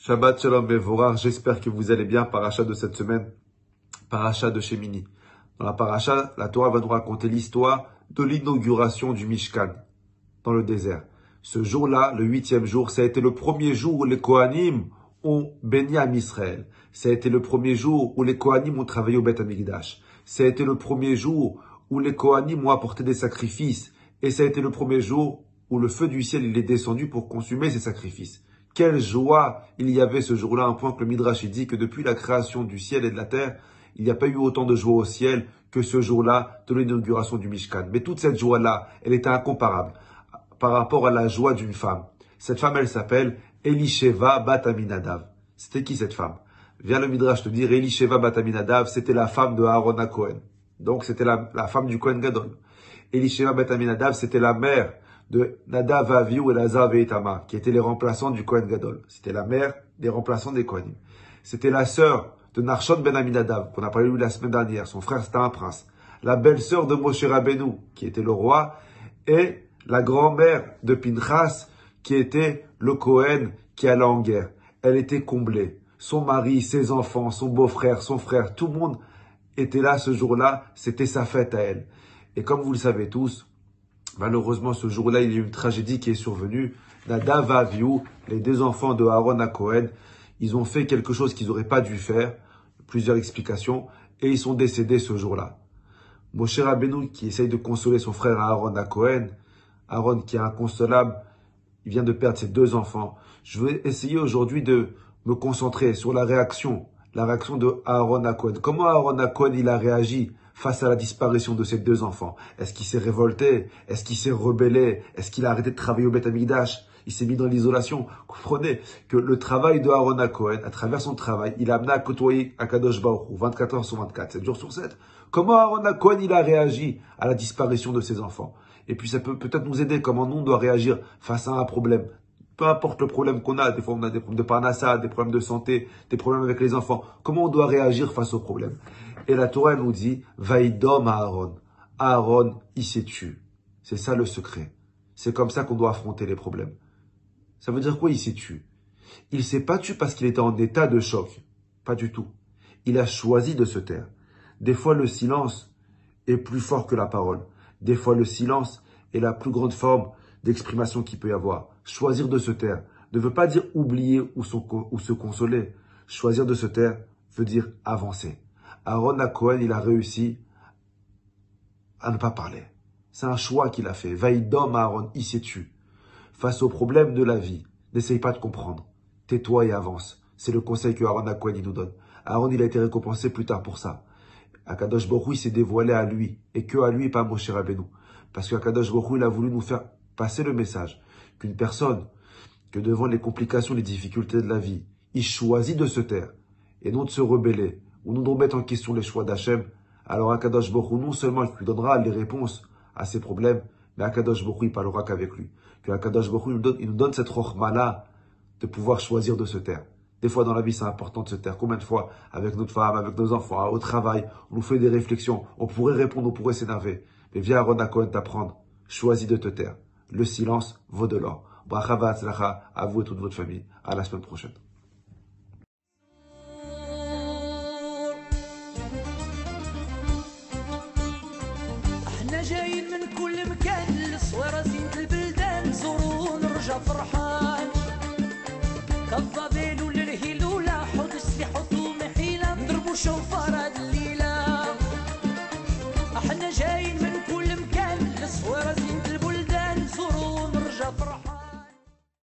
Shabbat Shalom Bevorach, j'espère que vous allez bien. Paracha de cette semaine, paracha de Shemini. Dans la paracha, la Torah va nous raconter l'histoire de l'inauguration du Mishkan dans le désert. Ce jour-là, le 8e jour, ça a été le premier jour où les Kohanim ont béni à Israël. Ça a été le premier jour où les Kohanim ont travaillé au Beth Amikdash. Ça a été le premier jour où les Kohanim ont apporté des sacrifices. Et ça a été le premier jour où le feu du ciel il est descendu pour consumer ces sacrifices. Quelle joie il y avait ce jour-là, un point que le Midrash dit que depuis la création du ciel et de la terre, il n'y a pas eu autant de joie au ciel que ce jour-là de l'inauguration du Mishkan. Mais toute cette joie-là, elle était incomparable par rapport à la joie d'une femme. Cette femme, elle s'appelle Elisheva Bat Aminadav. C'était qui cette femme? Vient le Midrash te dire, Elisheva Bat Aminadav, c'était la femme de Aaron à Cohen. Donc c'était la femme du Cohen Gadol. Elisheva Bat Aminadav, c'était la mère de Nadav, Avihu, Elazar et Itamar, qui étaient les remplaçants du Cohen Gadol. C'était la mère des remplaçants des Kohanim. C'était la sœur de Narshon ben Aminadav, qu'on a parlé de lui la semaine dernière. Son frère, c'était un prince. La belle-sœur de Moshe Rabbeinu, qui était le roi, et la grand-mère de Pinchas, qui était le Cohen qui allait en guerre. Elle était comblée. Son mari, ses enfants, son beau-frère, son frère, tout le monde était là ce jour-là. C'était sa fête à elle. Et comme vous le savez tous, malheureusement, ce jour-là, il y a eu une tragédie qui est survenue. Nadav et Avihu, les deux enfants de Aaron à Cohen, ils ont fait quelque chose qu'ils n'auraient pas dû faire. Plusieurs explications. Et ils sont décédés ce jour-là. Moshe Rabbeinu, qui essaye de consoler son frère Aaron à Cohen, Aaron qui est inconsolable, il vient de perdre ses deux enfants. Je vais essayer aujourd'hui de me concentrer sur la réaction de Aaron à Cohen. Comment Aaron à Cohen, il a réagi face à la disparition de ses deux enfants? Est-ce qu'il s'est révolté? Est-ce qu'il s'est rebellé? Est-ce qu'il a arrêté de travailler au Beth Amikdash? Il s'est mis dans l'isolation. Comprenez que le travail de Aaron à Cohen, à travers son travail, il a amené à côtoyer Akadosh Baruch Hu, 24 heures sur 24, 7 jours sur 7. Comment Aaron à Cohen, il a réagi à la disparition de ses enfants? Et puis ça peut peut-être nous aider, comment nous on doit réagir face à un problème. Peu importe le problème qu'on a, des fois on a des problèmes de parnassa, des problèmes de santé, des problèmes avec les enfants. Comment on doit réagir face aux problèmes? Et la Torah, elle nous dit, Vaïdom à Aaron. Aaron, il s'est tué. C'est ça le secret. C'est comme ça qu'on doit affronter les problèmes. Ça veut dire quoi, il s'est tué? Il s'est pas tué parce qu'il était en état de choc. Pas du tout. Il a choisi de se taire. Des fois, le silence est plus fort que la parole. Des fois, le silence est la plus grande forme d'exprimation qu'il peut y avoir. Choisir de se taire ne veut pas dire oublier ou se consoler. Choisir de se taire veut dire avancer. Aaron à Cohen, il a réussi à ne pas parler. C'est un choix qu'il a fait. Vaïdom Aaron, il s'est tué. Face aux problèmes de la vie, n'essaye pas de comprendre. Tais-toi et avance. C'est le conseil que Aaron à Cohen il nous donne. Aaron, il a été récompensé plus tard pour ça. Akadosh Baruch Hu, il s'est dévoilé à lui, et que à lui, et pas à Moshe Rabbeinu. Parce que Akadosh Baruch Hu, il a voulu nous faire passer le message qu'une personne, que devant les complications, les difficultés de la vie, il choisit de se taire, et non de se rebeller, ou non de remettre en question les choix d'Hachem. Alors Akadosh Baruch Hu, non seulement il lui donnera les réponses à ses problèmes, mais Akadosh Baruch Hu, il parlera qu'avec lui. Que Akadosh Baruch Hu, il nous donne cette rochma-là de pouvoir choisir de se taire. Des fois dans la vie, c'est important de se taire. Combien de fois, avec notre femme, avec nos enfants, au travail, on nous fait des réflexions. On pourrait répondre, on pourrait s'énerver. Mais viens Aaron à Cohen t'apprendre. Choisis de te taire. Le silence vaut de l'or. Bracha v'atzlacha à vous et toute votre famille. À la semaine prochaine. فرحان كذاب